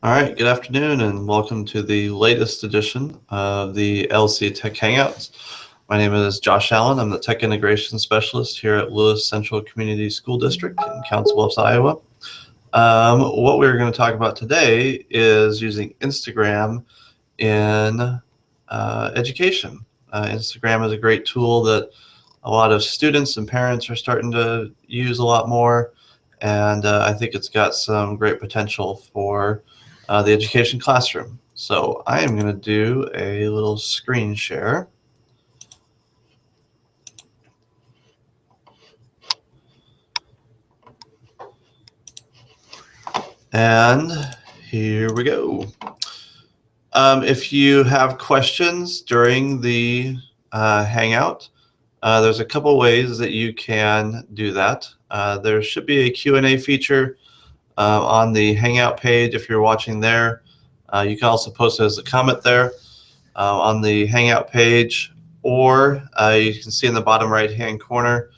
All right, good afternoon and welcome to the latest edition of the LC Tech Hangouts. My name is Josh Allen. I'm the Tech Integration Specialist here at Lewis Central Community School District in Council Bluffs, Iowa. What we're going to talk about today is using Instagram in education. Instagram is a great tool that a lot of students and parents are starting to use a lot more, and I think it's got some great potential for the education classroom. So I am going to do a little screen share. And here we go. If you have questions during the Hangout, there's a couple ways that you can do that. There should be a Q&A feature on the Hangout page if you're watching there. You can also post it as a comment there on the Hangout page, or you can see in the bottom right-hand corner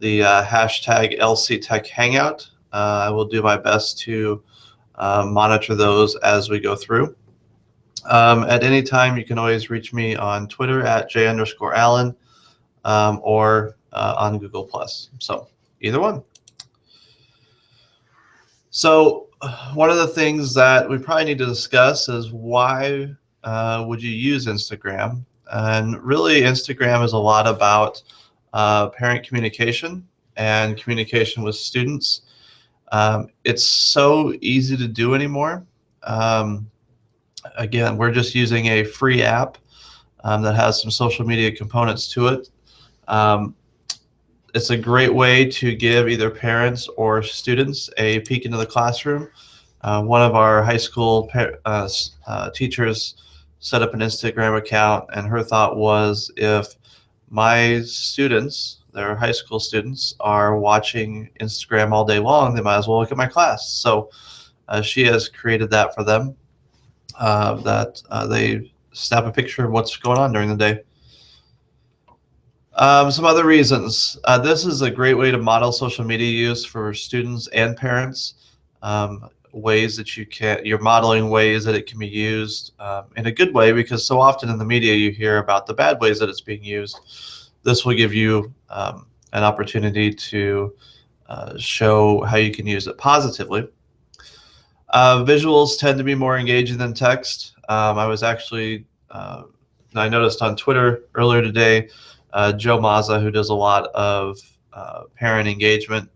the hashtag LCTechHangout. I will do my best to monitor those as we go through. At any time, you can always reach me on Twitter at j_Allen or on Google+. So either one. So one of the things that we probably need to discuss is why would you use Instagram? And really, Instagram is a lot about parent communication and communication with students. It's so easy to do anymore. Again, we're just using a free app that has some social media components to it. It's a great way to give either parents or students a peek into the classroom. One of our high school teachers set up an Instagram account, and her thought was, if my students, their high school students, are watching Instagram all day long, they might as well look at my class. So she has created that for them, that they snap a picture of what's going on during the day. Some other reasons. This is a great way to model social media use for students and parents. Ways that you're modeling ways that it can be used in a good way, because so often in the media you hear about the bad ways that it's being used. This will give you an opportunity to show how you can use it positively. Visuals tend to be more engaging than text. I noticed on Twitter earlier today, Joe Mazza, who does a lot of parent engagement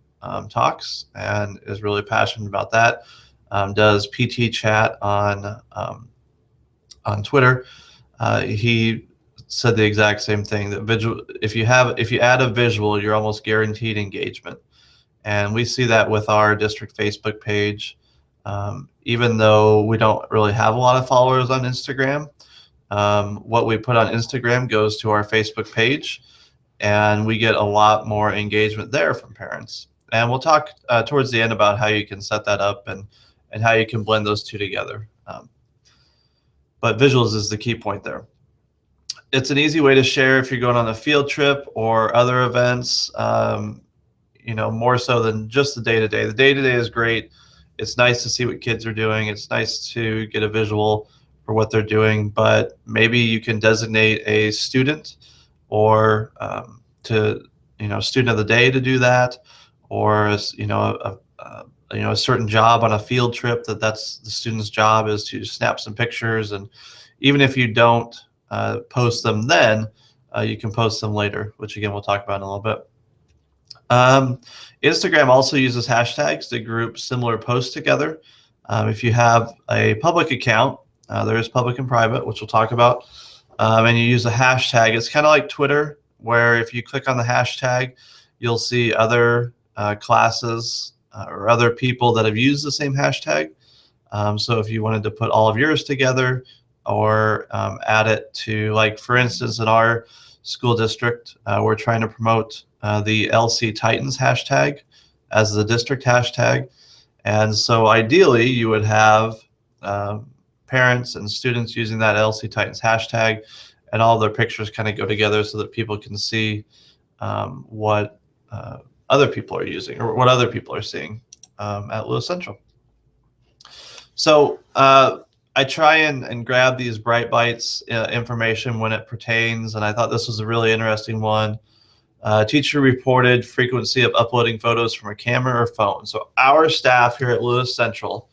talks and is really passionate about that, does PT chat on Twitter. He said the exact same thing, that if you add a visual, you're almost guaranteed engagement. And we see that with our district Facebook page. Even though we don't really have a lot of followers on Instagram, what we put on Instagram goes to our Facebook page, and we get a lot more engagement there from parents. And we'll talk towards the end about how you can set that up and how you can blend those two together. But visuals is the key point there. It's an easy way to share if you're going on a field trip or other events, more so than just the day-to-day. The day-to-day is great. It's nice to see what kids are doing. It's nice to get a visual for what they're doing, but maybe you can designate a student or student of the day to do that, or a certain job on a field trip, that's the student's job, is to snap some pictures. And even if you don't post them then, you can post them later, which again we'll talk about in a little bit. Instagram also uses hashtags to group similar posts together. If you have a public account, there is public and private, which we'll talk about, and you use a hashtag, it's kind of like Twitter, where if you click on the hashtag, you'll see other classes or other people that have used the same hashtag. So if you wanted to put all of yours together, or add it to, like for instance, in our school district, we're trying to promote the LC Titans hashtag as the district hashtag. And so ideally you would have parents and students using that LC Titans hashtag, and all of their pictures kind of go together so that people can see what other people are using or what other people are seeing at Lewis Central. So I try and grab these Bright Bites information when it pertains, and I thought this was a really interesting one. Teacher reported frequency of uploading photos from a camera or phone. So our staff here at Lewis Central,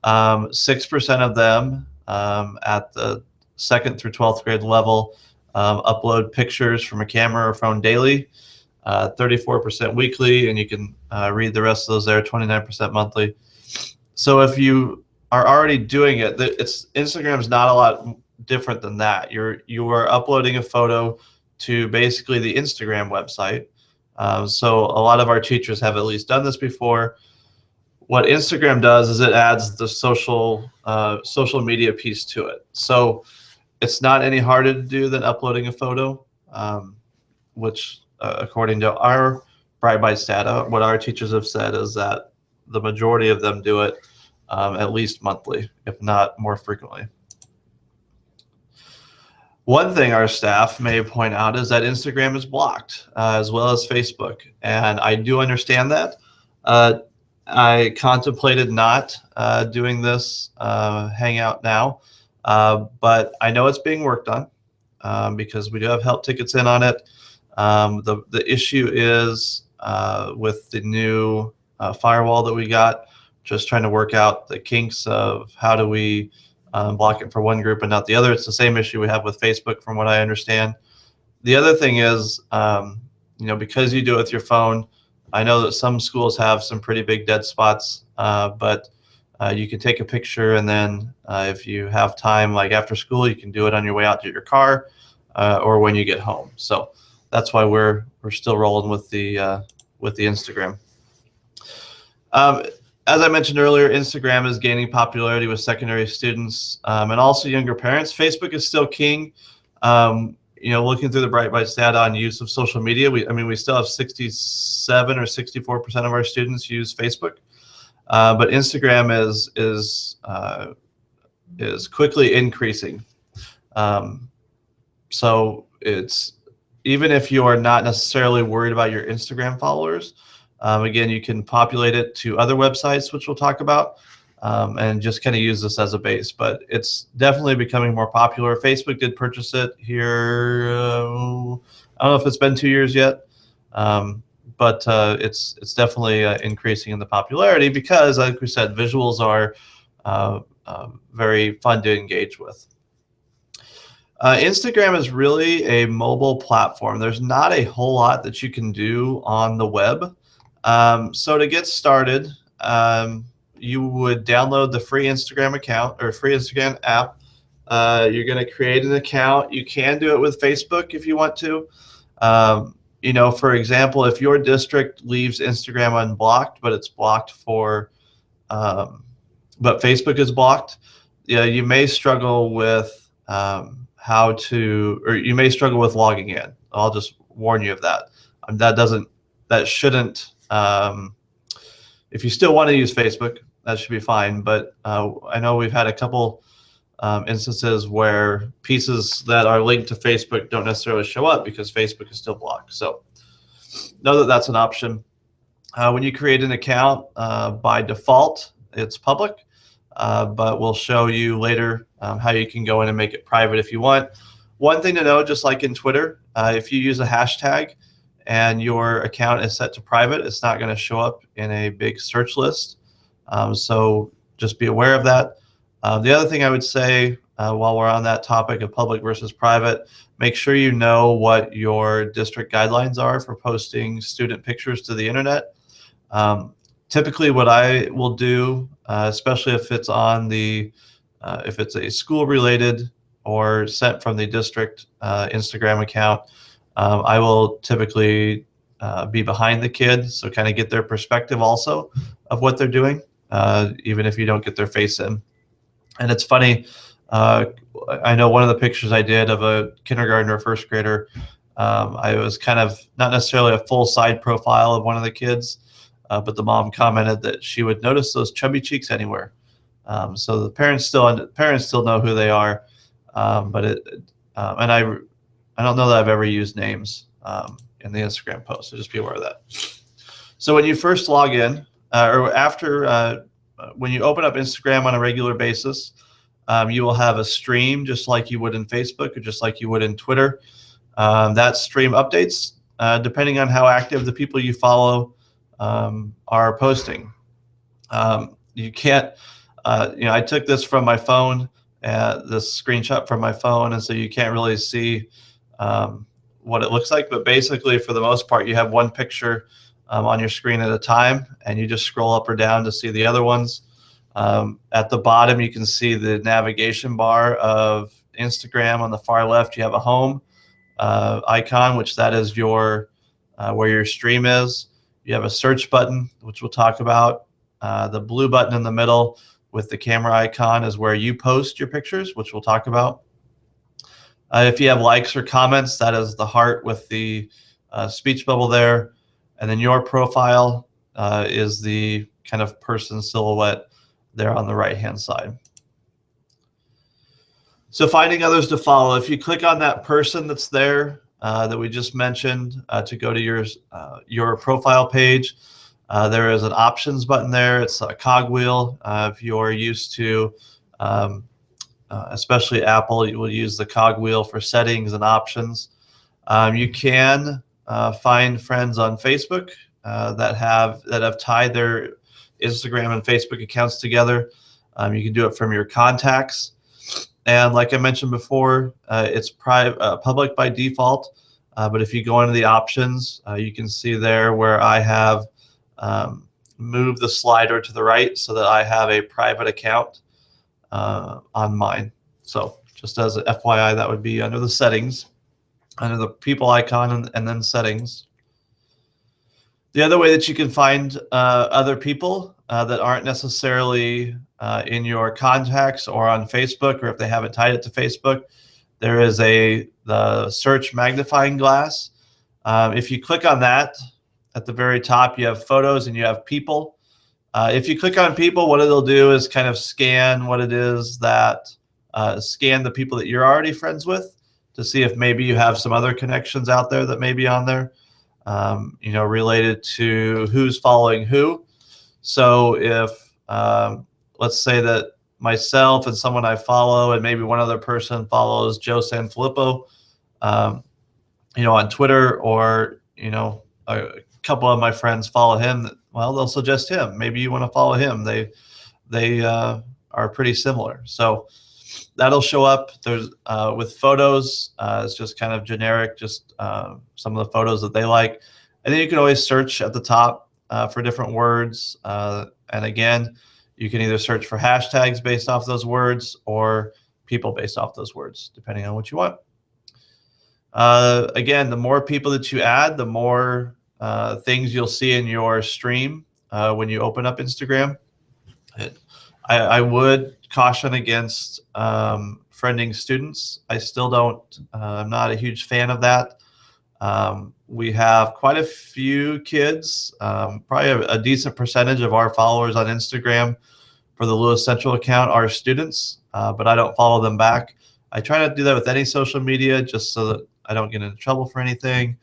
6% of them at the 2nd through 12th grade level upload pictures from a camera or phone daily, 34% weekly, and you can read the rest of those there, 29% monthly. So if you are already doing it, Instagram's not a lot different than that. You are uploading a photo to basically the Instagram website. So a lot of our teachers have at least done this before. What Instagram does is it adds the social media piece to it. So it's not any harder to do than uploading a photo, which according to our Bright Bites data, what our teachers have said is that the majority of them do it at least monthly, if not more frequently. One thing our staff may point out is that Instagram is blocked, as well as Facebook, and I do understand that. I contemplated not doing this Hangout now, but I know it's being worked on because we do have help tickets in on it. The issue is with the new firewall that we got, just trying to work out the kinks of how do we block it for one group and not the other. It's the same issue we have with Facebook, from what I understand. The other thing is, because you do it with your phone, I know that some schools have some pretty big dead spots, but you can take a picture, and then if you have time, like after school, you can do it on your way out to your car or when you get home. So that's why we're still rolling with the Instagram. As I mentioned earlier, Instagram is gaining popularity with secondary students and also younger parents. Facebook is still king. Looking through the Bright Bites data on use of social media, we still have 67 or 64% of our students use Facebook, but Instagram is quickly increasing. So it's, even if you are not necessarily worried about your Instagram followers, again, you can populate it to other websites, which we'll talk about, and just kind of use this as a base. But it's definitely becoming more popular. Facebook did purchase it here. I don't know if it's been 2 years yet, but it's definitely increasing in the popularity because, like we said, visuals are very fun to engage with. Instagram is really a mobile platform. There's not a whole lot that you can do on the web. So to get started, you would download the free Instagram account or free Instagram app. You're going to create an account. You can do it with Facebook if you want to. For example, if your district leaves Instagram unblocked, but it's blocked but Facebook is blocked, you may struggle with you may struggle with logging in. I'll just warn you of that. That shouldn't. If you still want to use Facebook, that should be fine. But I know we've had a couple instances where pieces that are linked to Facebook don't necessarily show up because Facebook is still blocked. So know that that's an option. When you create an account, by default, it's public, but we'll show you later how you can go in and make it private if you want. One thing to know, just like in Twitter, if you use a hashtag and your account is set to private, it's not going to show up in a big search list. So just be aware of that. The other thing I would say while we're on that topic of public versus private, make sure you know what your district guidelines are for posting student pictures to the internet. Typically what I will do, especially if it's if it's a school related or sent from the district Instagram account, I will typically be behind the kid, so kind of get their perspective also of what they're doing, even if you don't get their face in. And it's funny, I know one of the pictures I did of a kindergartner or first grader, I was kind of not necessarily a full side profile of one of the kids, but the mom commented that she would notice those chubby cheeks anywhere. So the parents still know who they are, but and I don't know that I've ever used names in the Instagram post, so just be aware of that. So when you first log in, or after when you open up Instagram on a regular basis, you will have a stream just like you would in Facebook or just like you would in Twitter. That stream updates depending on how active the people you follow are posting. You can't, I took this from my phone, this screenshot from my phone, and so you can't really see what it looks like. But basically, for the most part, you have one picture on your screen at a time, and you just scroll up or down to see the other ones. At the bottom, you can see the navigation bar of Instagram. On the far left, you have a home icon, which that is your where your stream is. You have a search button, which we'll talk about. The blue button in the middle with the camera icon is where you post your pictures, which we'll talk about. If you have likes or comments, that is the heart with the speech bubble there. And then your profile is the kind of person silhouette there on the right-hand side. So finding others to follow, if you click on that person that's there that we just mentioned to go to your profile page, there is an options button there. It's a cogwheel. If you're used to, especially Apple, you will use the cogwheel for settings and options. You can find friends on Facebook that have tied their Instagram and Facebook accounts together. You can do it from your contacts. And like I mentioned before, it's public by default. But if you go into the options, you can see there where I have moved the slider to the right so that I have a private account on mine. So just as an FYI, that would be under the settings, under the people icon, and then settings. The other way that you can find other people that aren't necessarily in your contacts or on Facebook, or if they haven't tied it to Facebook, there is the search magnifying glass. If you click on that, at the very top, you have photos and you have people. If you click on people, what it'll do is kind of scan what it is that, scan the people that you're already friends with to see if maybe you have some other connections out there that may be on there, related to who's following who. So if, let's say that myself and someone I follow and maybe one other person follows Joe Sanfilippo, on Twitter, or, a couple of my friends follow him, well, they'll suggest him. Maybe you want to follow him. They are pretty similar. So that'll show up. There's with photos, it's just kind of generic, just some of the photos that they like. And then you can always search at the top for different words. And again, you can either search for hashtags based off those words or people based off those words, depending on what you want. Again, the more people that you add, the more things you'll see in your stream when you open up Instagram. I would caution against friending students. I still don't, I'm not a huge fan of that. We have quite a few kids, probably a decent percentage of our followers on Instagram for the Lewis Central account are students, but I don't follow them back. I try not to do that with any social media just so that I don't get into trouble for anything.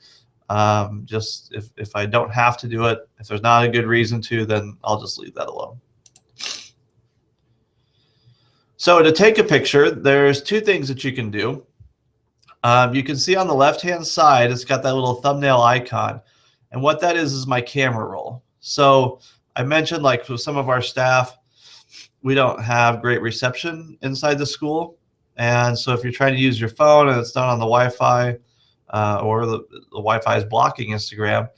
Just if I don't have to do it, if there's not a good reason to, then I'll just leave that alone. So to take a picture, there's two things that you can do. You can see on the left-hand side, it's got that little thumbnail icon. And what that is my camera roll. So I mentioned, like, with some of our staff, we don't have great reception inside the school. And so if you're trying to use your phone and it's not on the Wi-Fi, or the Wi-Fi is blocking Instagram,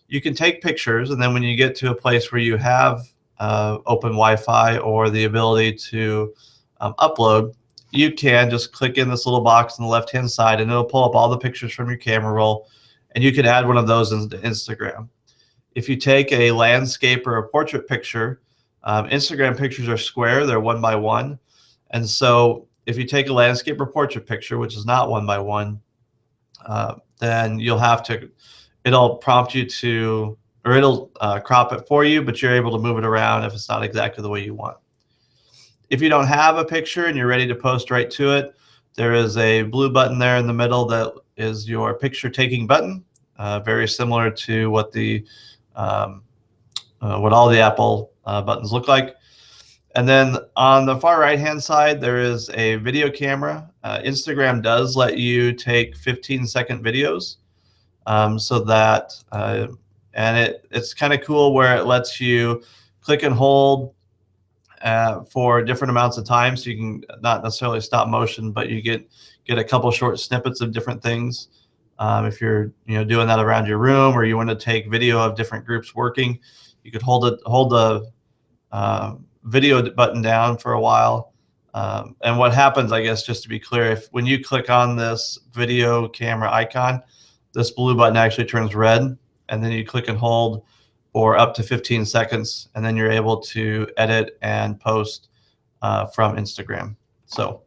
you can take pictures. And then when you get to a place where you have open Wi-Fi or the ability to upload, you can just click in this little box on the left-hand side and it'll pull up all the pictures from your camera roll, and you can add one of those into Instagram. If you take a landscape or a portrait picture, Instagram pictures are square, they're 1 by 1. And so if you take a landscape or portrait picture, which is not 1 by 1, then you'll have to, it'll prompt you to, or it'll crop it for you, but you're able to move it around if it's not exactly the way you want. If you don't have a picture and you're ready to post right to it, there is a blue button there in the middle that is your picture taking button, very similar to what the what all the Apple buttons look like. And then on the far right-hand side, there is a video camera. Instagram does let you take 15-second videos, so that, and it's kind of cool where it lets you click and hold for different amounts of time, so you can not necessarily stop motion, but you get a couple short snippets of different things. If you're doing that around your room, or you want to take video of different groups working, you could hold the video button down for a while. And what happens, I guess, just to be clear, when you click on this video camera icon, this blue button actually turns red, and then you click and hold for up to 15 seconds, and then you're able to edit and post from Instagram. So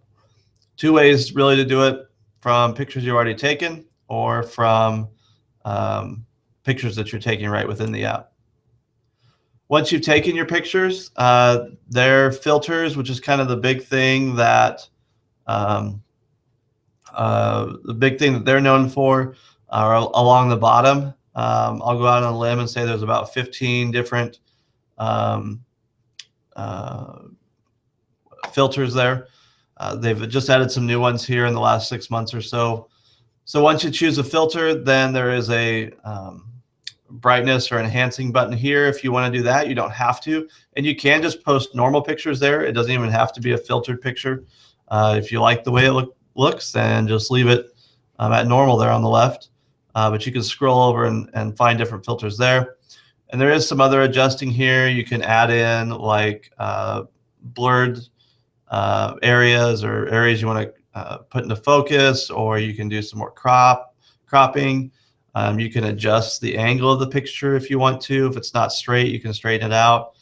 2 ways really to do it: from pictures you've already taken, or from pictures that you're taking right within the app. Once you've taken your pictures, their filters, which is kind of the big thing that they're known for, are along the bottom. I'll go out on a limb and say there's about 15 different filters there. They've just added some new ones here in the last 6 months or so. So once you choose a filter, then there is a brightness or enhancing button here. If you want to do that, you don't have to, and you can just post normal pictures there. It doesn't even have to be a filtered picture. If you like the way it looks, then just leave it at normal there on the left. But you can scroll over and find different filters there. And there is some other adjusting here. You can add in like blurred areas, or areas you want to put into focus, or you can do some more cropping. You can adjust the angle of the picture if you want to. If it's not straight, you can straighten it out.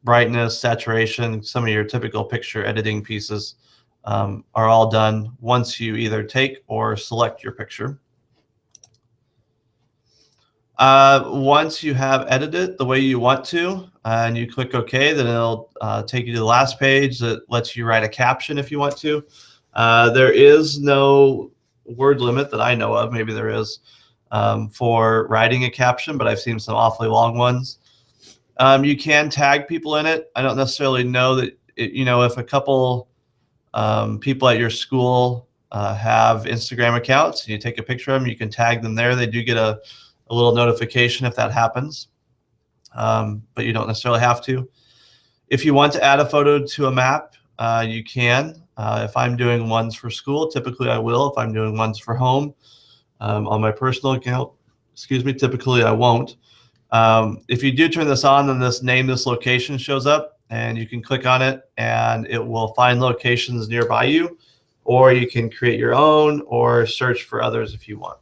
Brightness, saturation, some of your typical picture editing pieces are all done once you either take or select your picture. Once you have edited the way you want to, and you click OK, then it'll take you to the last page that lets you write a caption if you want to. There is no word limit that I know of. Maybe there is for writing a caption, but I've seen some awfully long ones. You can tag people in it. I don't necessarily know that if a couple people at your school have Instagram accounts and you take a picture of them, you can tag them there. They do get a little notification if that happens, but you don't necessarily have to. If you want to add a photo to a map, you can. If I'm doing ones for school, typically I will. If I'm doing ones for home on my personal account, typically I won't. If you do turn this on, then this name this location shows up, and you can click on it and it will find locations nearby you, or you can create your own or search for others if you want.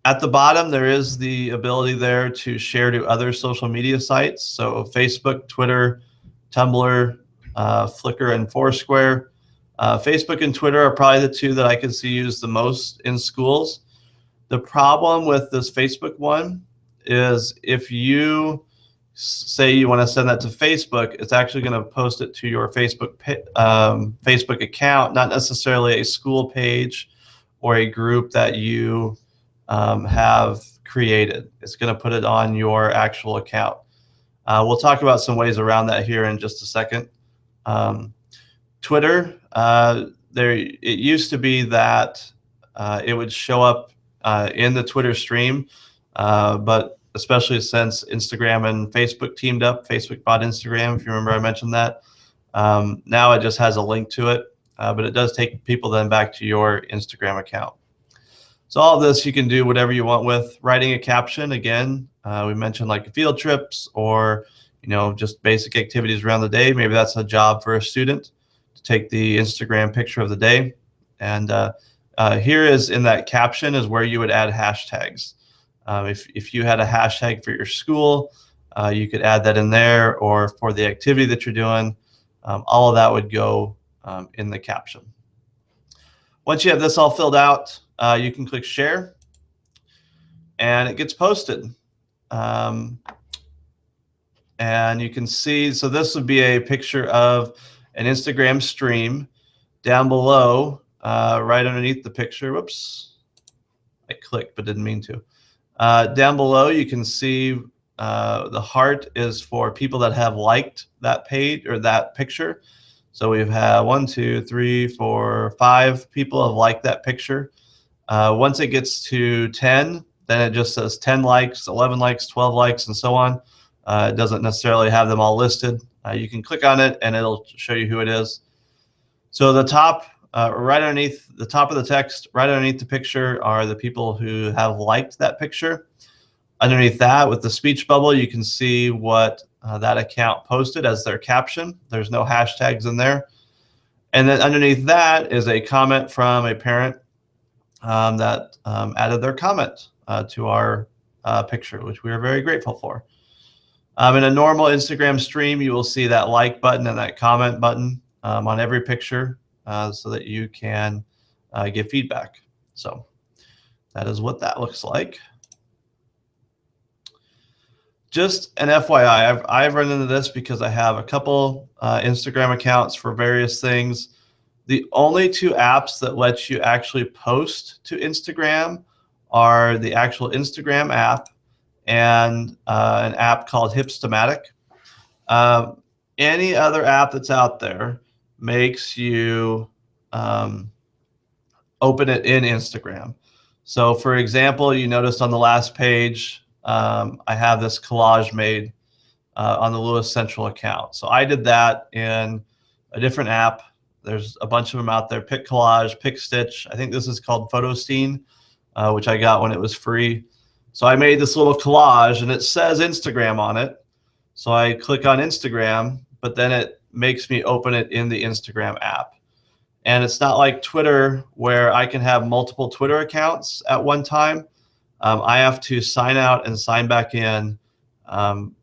At the bottom, there is the ability there to share to other social media sites. So Facebook, Twitter, Tumblr, Flickr, and Foursquare. Facebook and Twitter are probably the two that I can see used the most in schools. The problem with this Facebook one is if you say you want to send that to Facebook, it's actually going to post it to your Facebook account, not necessarily a school page or a group that you have created. It's going to put it on your actual account. We'll talk about some ways around that here in just a second. Twitter, it used to be that it would show up in the Twitter stream, but especially since Instagram and Facebook teamed up, Facebook bought Instagram, if you remember I mentioned that. Now it just has a link to it, but it does take people then back to your Instagram account. So all of this you can do whatever you want with. Writing a caption, again, we mentioned like field trips or just basic activities around the day. Maybe that's a job for a student to take the Instagram picture of the day. And here is in that caption is where you would add hashtags. If you had a hashtag for your school, you could add that in there, or for the activity that you're doing. All of that would go in the caption. Once you have this all filled out, you can click share and it gets posted. And you can see, so this would be a picture of an Instagram stream. Down below, right underneath the picture, whoops, I clicked but didn't mean to. Down below you can see the heart is for people that have liked that page or that picture. So we've had 1, 2, 3, 4, 5 people have liked that picture. Once it gets to 10, then it just says 10 likes, 11 likes, 12 likes, and so on. It doesn't necessarily have them all listed. You can click on it and it'll show you who it is. So the top, right underneath the top of the text, right underneath the picture are the people who have liked that picture. Underneath that, with the speech bubble, you can see what that account posted as their caption. There's no hashtags in there. And then underneath that is a comment from a parent that added their comment to our picture, which we are very grateful for. In a normal Instagram stream, you will see that like button and that comment button on every picture so that you can give feedback. So that is what that looks like. Just an FYI, I've run into this because I have a couple Instagram accounts for various things. The only 2 apps that let you actually post to Instagram are the actual Instagram app and an app called Hipstamatic. Any other app that's out there makes you open it in Instagram. So for example, you noticed on the last page, I have this collage made on the Lewis Central account. So I did that in a different app. There's a bunch of them out there, PicCollage, PicStitch. I think this is called Photosteen, which I got when it was free. So I made this little collage and it says Instagram on it. So I click on Instagram, but then it makes me open it in the Instagram app. And it's not like Twitter where I can have multiple Twitter accounts at one time. I have to sign out and sign back in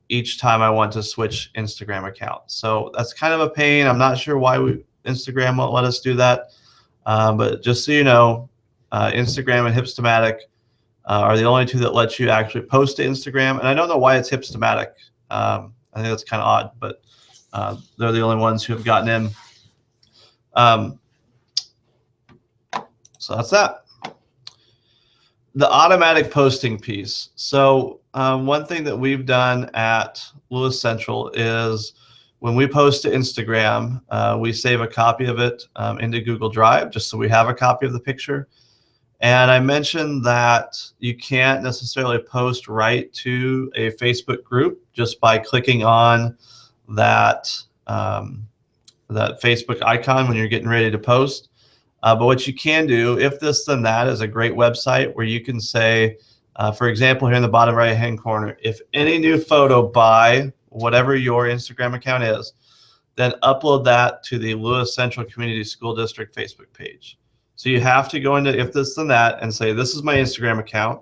each time I want to switch Instagram accounts. So that's kind of a pain. I'm not sure why Instagram won't let us do that. But just so you know, Instagram and Hipstamatic are the only 2 that let you actually post to Instagram. And I don't know why it's Hipstamatic. I think that's kind of odd, but they're the only ones who have gotten in. So that's that. The automatic posting piece. So one thing that we've done at Lewis Central is when we post to Instagram, we save a copy of it into Google Drive just so we have a copy of the picture. And I mentioned that you can't necessarily post right to a Facebook group just by clicking on that, that Facebook icon when you're getting ready to post. But what you can do, If This Then That, is a great website where you can say, for example, here in the bottom right-hand corner, if any new photo by whatever your Instagram account is, then upload that to the Lewis Central Community School District Facebook page. So you have to go into If This Then That and say, this is my Instagram account,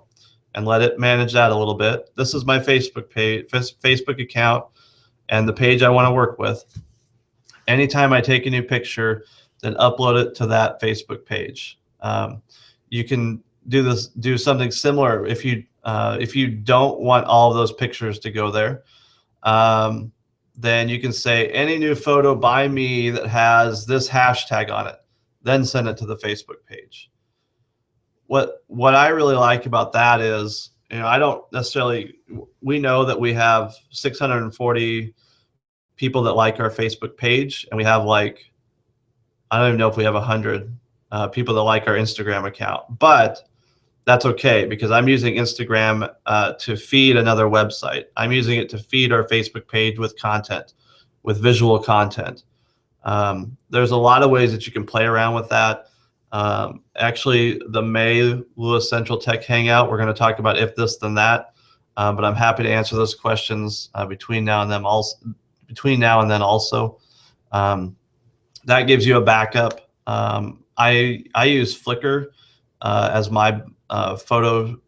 and let it manage that a little bit. This is my Facebook page, Facebook account, and the page I want to work with. Anytime I take a new picture, then upload it to that Facebook page. You can do something similar if you don't want all of those pictures to go there. Then you can say any new photo by me that has this hashtag on it, then send it to the Facebook page. What I really like about that is, I don't necessarily, we know that we have 640 people that like our Facebook page, and we have like, I don't even know if we have 100 people that like our Instagram account, but that's okay because I'm using Instagram to feed another website. I'm using it to feed our Facebook page with content, with visual content. There's a lot of ways that you can play around with that. Actually, the May Lewis Central Tech Hangout, we're going to talk about If This Then That, but I'm happy to answer those questions between now and then also. That gives you a backup. I use Flickr as my photo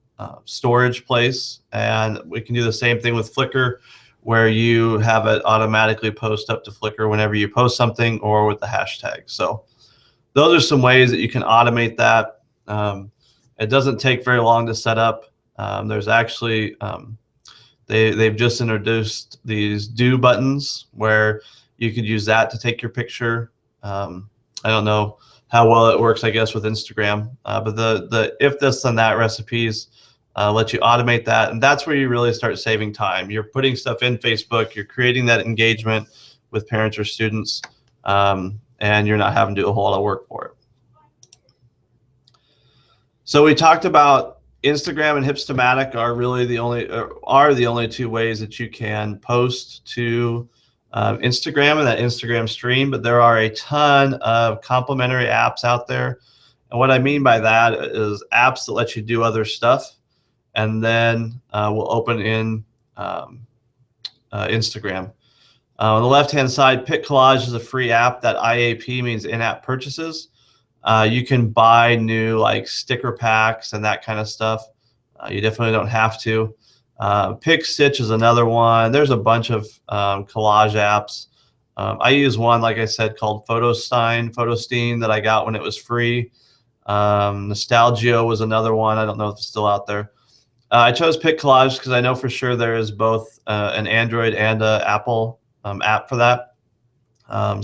storage place, and we can do the same thing with Flickr, where you have it automatically post up to Flickr whenever you post something, or with the hashtag. So those are some ways that you can automate that. It doesn't take very long to set up. There's actually they've just introduced these do buttons where you could use that to take your picture. I don't know how well it works, I guess, with Instagram, but the If This Then That recipes let you automate that. And that's where you really start saving time. You're putting stuff in Facebook, you're creating that engagement with parents or students, and you're not having to do a whole lot of work for it. So we talked about Instagram and Hipstamatic are really the only two ways that you can post to Instagram and that Instagram stream, but there are a ton of complementary apps out there. And what I mean by that is apps that let you do other stuff, and then we'll open in Instagram. On the left-hand side, PicCollage is a free app. That IAP means in-app purchases. You can buy new like sticker packs and that kind of stuff. You definitely don't have to. PicStitch is another one. There's a bunch of collage apps. I use one, like I said, called Photosteen that I got when it was free. Nostalgio was another one. I don't know if it's still out there. I chose PicCollage because I know for sure there is both an Android and an Apple app for that.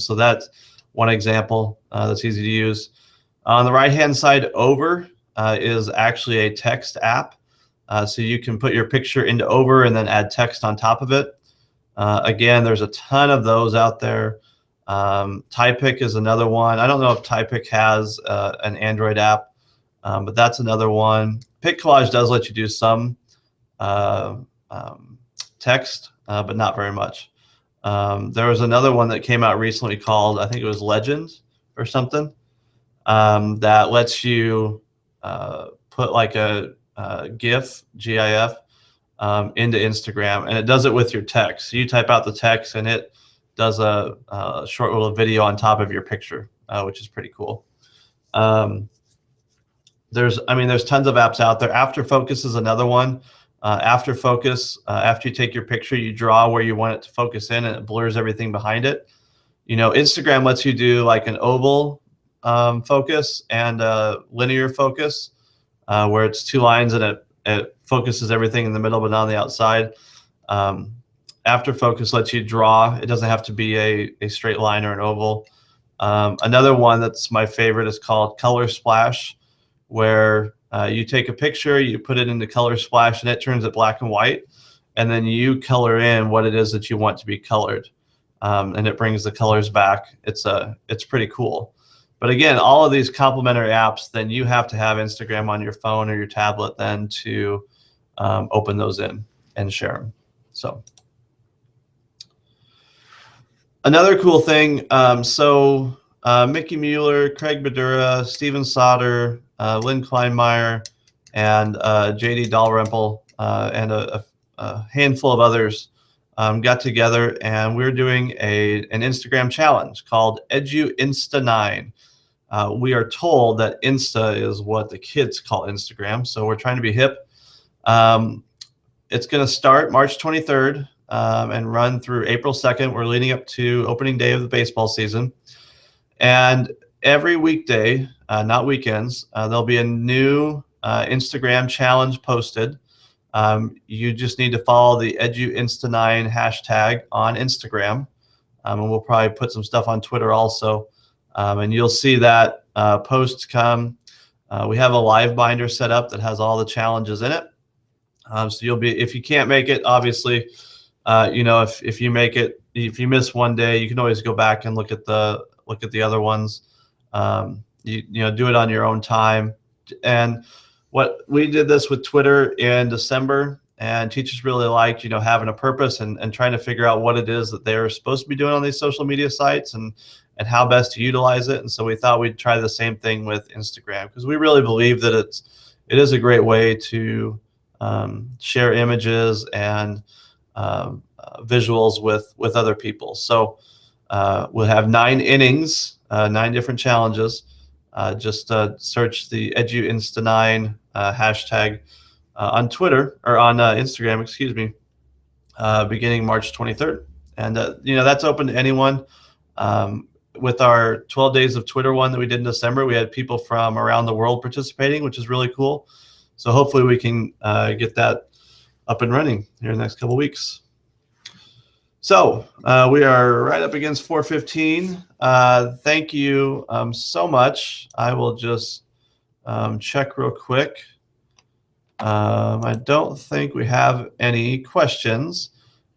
So that's one example that's easy to use. On the right-hand side, Over is actually a text app. So you can put your picture into Over and then add text on top of it. Again, there's a ton of those out there. Typic is another one. I don't know if Typic has an Android app, but that's another one. PicCollage does let you do some text, but not very much. There was another one that came out recently called, I think it was Legend or something, that lets you put like a GIF, GIF, into Instagram, and it does it with your text. So you type out the text, and it does a short little video on top of your picture, which is pretty cool. There's tons of apps out there. AfterFocus is another one. AfterFocus, after you take your picture, you draw where you want it to focus in, and it blurs everything behind it. You know, Instagram lets you do like an oval focus and a linear focus, where it's two lines and it focuses everything in the middle but not on the outside. AfterFocus lets you draw. It doesn't have to be a straight line or an oval. Another one that's my favorite is called Color Splash, where you take a picture, you put it into Color Splash, and it turns it black and white, and then you color in what it is that you want to be colored, and it brings the colors back. It's pretty cool. But again, all of these complementary apps, then you have to have Instagram on your phone or your tablet then to open those in and share them. So another cool thing, Mickey Mueller, Craig Badura, Steven Sauter, Lynn Kleinmeyer, and JD Dalrymple, and a handful of others got together, and we're doing an Instagram challenge called EduInsta9. We are told that Insta is what the kids call Instagram, so we're trying to be hip. It's going to start March 23rd and run through April 2nd. We're leading up to opening day of the baseball season. And every weekday, not weekends, there'll be a new Instagram challenge posted. You just need to follow the EduInsta9 hashtag on Instagram. And we'll probably put some stuff on Twitter also. And you'll see that posts come. We have a live binder set up that has all the challenges in it. So you'll be, if you can't make it, obviously, if you make it, if you miss one day, you can always go back and look at the other ones. Do it on your own time. And what we did this with Twitter in December, and teachers really liked, having a purpose and trying to figure out what it is that they're supposed to be doing on these social media sites and how best to utilize it. And so we thought we'd try the same thing with Instagram, because we really believe that it is a great way to share images and visuals with other people. So we'll have 9 innings, 9 different challenges. Just search the EduInsta9 hashtag on Twitter, or on Instagram, excuse me, beginning March 23rd. And that's open to anyone. With our 12 days of Twitter one that we did in December, we had people from around the world participating, which is really cool. So hopefully we can get that up and running here in the next couple weeks. So we are right up against 4:15. Thank you so much. I will just check real quick. I don't think we have any questions,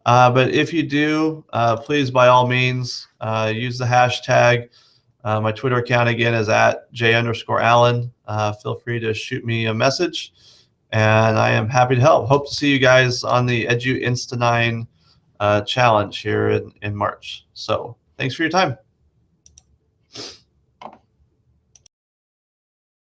but if you do, please by all means use the hashtag. My Twitter account again is at j_Allen. Feel free to shoot me a message, and I am happy to help. Hope to see you guys on the Edu Insta9 challenge here in March. So thanks for your time.